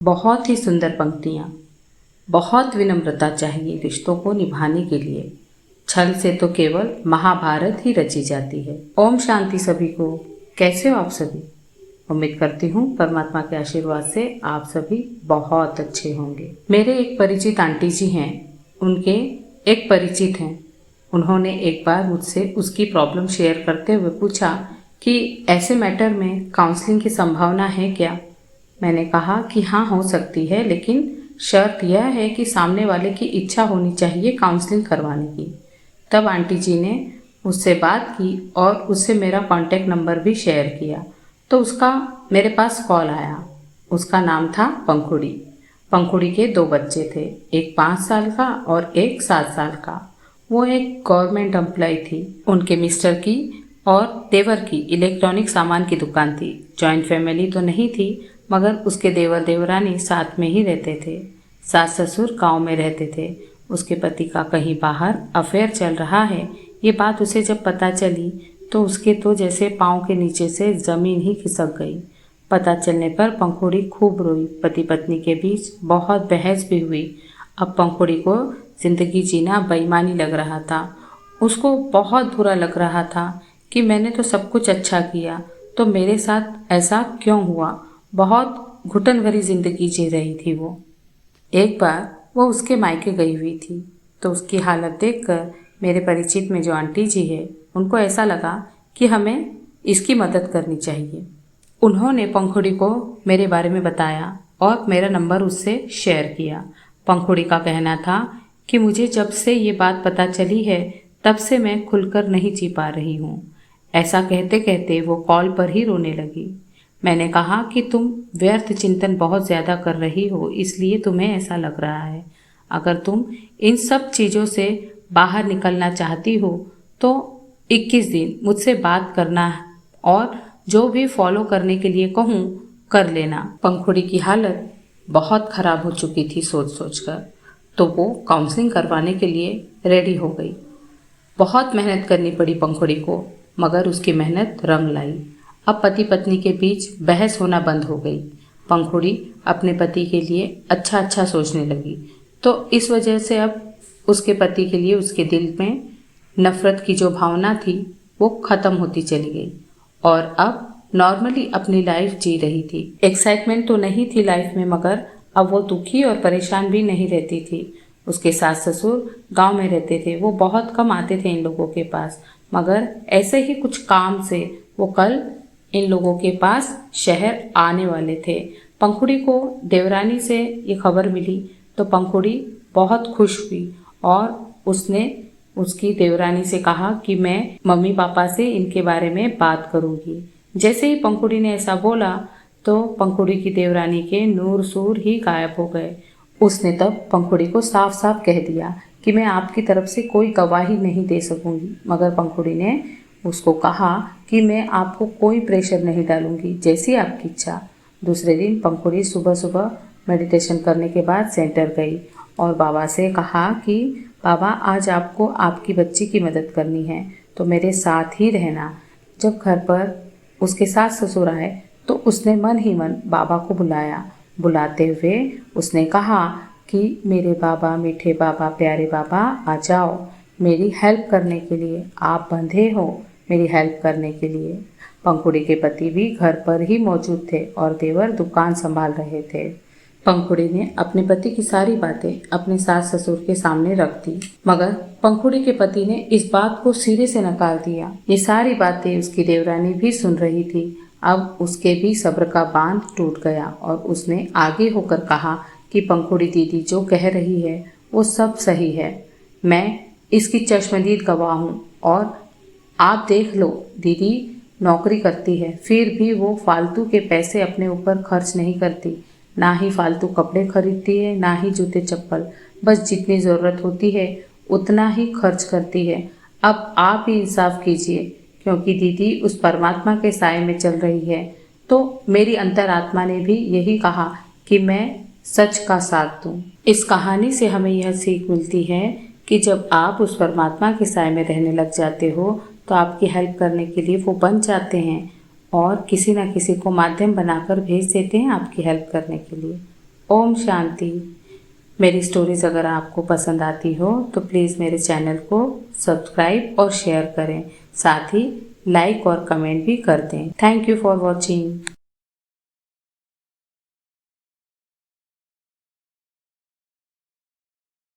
बहुत ही सुंदर पंक्तियाँ। बहुत विनम्रता चाहिए रिश्तों को निभाने के लिए। छल से तो केवल महाभारत ही रची जाती है। ओम शांति सभी को। कैसे हो आप सभी? उम्मीद करती हूँ परमात्मा के आशीर्वाद से आप सभी बहुत अच्छे होंगे। मेरे एक परिचित आंटी जी हैं, उनके एक परिचित हैं। उन्होंने एक बार मुझसे उसकी प्रॉब्लम शेयर करते हुए पूछा कि ऐसे मैटर में काउंसलिंग की संभावना है क्या। मैंने कहा कि हाँ, हो सकती है, लेकिन शर्त यह है कि सामने वाले की इच्छा होनी चाहिए काउंसलिंग करवाने की। तब आंटी जी ने उससे बात की और उससे मेरा कॉन्टैक्ट नंबर भी शेयर किया। तो उसका मेरे पास कॉल आया। उसका नाम था पंखुड़ी। पंखुड़ी के 2 बच्चे थे, एक 5 साल का और एक 7 साल का। वो एक गवर्नमेंट एम्प्लॉय थी। उनके मिस्टर की और देवर की इलेक्ट्रॉनिक सामान की दुकान थी। जॉइंट फैमिली तो नहीं थी, मगर उसके देवर देवरानी साथ में ही रहते थे। सास ससुर गांव में रहते थे। उसके पति का कहीं बाहर अफेयर चल रहा है, ये बात उसे जब पता चली तो उसके तो जैसे पाँव के नीचे से ज़मीन ही खिसक गई। पता चलने पर पंखुड़ी खूब रोई। पति पत्नी के बीच बहुत बहस भी हुई। अब पंखुड़ी को ज़िंदगी जीना बेईमानी लग रहा था। उसको बहुत बुरा लग रहा था कि मैंने तो सब कुछ अच्छा किया, तो मेरे साथ ऐसा क्यों हुआ। बहुत घुटन भरी जिंदगी जी रही थी वो। एक बार वो उसके मायके गई हुई थी, तो उसकी हालत देखकर मेरे परिचित में जो आंटी जी है, उनको ऐसा लगा कि हमें इसकी मदद करनी चाहिए। उन्होंने पंखुड़ी को मेरे बारे में बताया और मेरा नंबर उससे शेयर किया। पंखुड़ी का कहना था कि मुझे जब से ये बात पता चली है, तब से मैं खुलकर नहीं जी पा रही हूँ। ऐसा कहते कहते वो कॉल पर ही रोने लगी। मैंने कहा कि तुम व्यर्थ चिंतन बहुत ज़्यादा कर रही हो, इसलिए तुम्हें ऐसा लग रहा है। अगर तुम इन सब चीज़ों से बाहर निकलना चाहती हो तो 21 दिन मुझसे बात करना और जो भी फॉलो करने के लिए कहूँ कर लेना। पंखुड़ी की हालत बहुत ख़राब हो चुकी थी सोच सोच कर, तो वो काउंसलिंग करवाने के लिए रेडी हो गई। बहुत मेहनत करनी पड़ी पंखुड़ी को, मगर उसकी मेहनत रंग लाई। अब पति पत्नी के बीच बहस होना बंद हो गई। पंखुड़ी अपने पति के लिए अच्छा अच्छा सोचने लगी, तो इस वजह से अब उसके पति के लिए उसके दिल में नफ़रत की जो भावना थी वो ख़त्म होती चली गई और अब नॉर्मली अपनी लाइफ जी रही थी। एक्साइटमेंट तो नहीं थी लाइफ में, मगर अब वो दुखी और परेशान भी नहीं रहती थी। उसके सास ससुर गांव में रहते थे, वो बहुत कम आते थे इन लोगों के पास, मगर ऐसे ही कुछ काम से वो कल इन लोगों के पास शहर आने वाले थे। पंखुड़ी को देवरानी से ये खबर मिली तो पंखुड़ी बहुत खुश हुई और उसने उसकी देवरानी से कहा कि मैं मम्मी पापा से इनके बारे में बात करूँगी। जैसे ही पंखुड़ी ने ऐसा बोला तो पंखुड़ी की देवरानी के नूर सूर ही गायब हो गए। उसने तब पंखुड़ी को साफ साफ कह दिया कि मैं आपकी तरफ से कोई गवाही नहीं दे सकूंगी, मगर पंखुड़ी ने उसको कहा कि मैं आपको कोई प्रेशर नहीं डालूंगी, जैसी आपकी इच्छा। दूसरे दिन पंखुड़ी सुबह सुबह मेडिटेशन करने के बाद सेंटर गई और बाबा से कहा कि बाबा, आज आपको आपकी बच्ची की मदद करनी है, तो मेरे साथ ही रहना। जब घर पर उसके सास ससुर आए तो उसने मन ही मन बाबा को बुलाया। बुलाते हुए उसने कहा कि मेरे बाबा, मीठे बाबा, प्यारे बाबा, आ जाओ मेरी हेल्प करने के लिए। आप बंधे हो मेरी हेल्प करने के लिए। पंखुड़ी के पति भी घर पर ही मौजूद थे और देवर दुकान संभाल रहे थे। पंखुड़ी ने अपने पति की सारी बातें अपने सास ससुर के सामने रख दी, मगर पंखुड़ी के पति ने इस बात को सिरे से नकार दिया। ये सारी बातें उसकी देवरानी भी सुन रही थी। अब उसके भी सब्र का बांध टूट गया और उसने आगे होकर कहा कि पंखुड़ी दीदी जो कह रही है वो सब सही है। मैं इसकी चश्मदीद गवाह हूँ और आप देख लो, दीदी नौकरी करती है, फिर भी वो फालतू के पैसे अपने ऊपर खर्च नहीं करती। ना ही फालतू कपड़े खरीदती है, ना ही जूते चप्पल। बस जितनी ज़रूरत होती है उतना ही खर्च करती है। अब आप ही इंसाफ कीजिए, क्योंकि दीदी उस परमात्मा के साए में चल रही है। तो मेरी अंतरात्मा ने भी यही कहा कि मैं सच का साथ दूं। इस कहानी से हमें यह सीख मिलती है कि जब आप उस परमात्मा के साए में रहने लग जाते हो तो आपकी हेल्प करने के लिए वो बन जाते हैं और किसी न किसी को माध्यम बनाकर भेज देते हैं आपकी हेल्प करने के लिए। ओम शांति। मेरी स्टोरीज अगर आपको पसंद आती हो तो प्लीज़ मेरे चैनल को सब्सक्राइब और शेयर करें, साथ ही लाइक और कमेंट भी कर दें। Thank you for watching.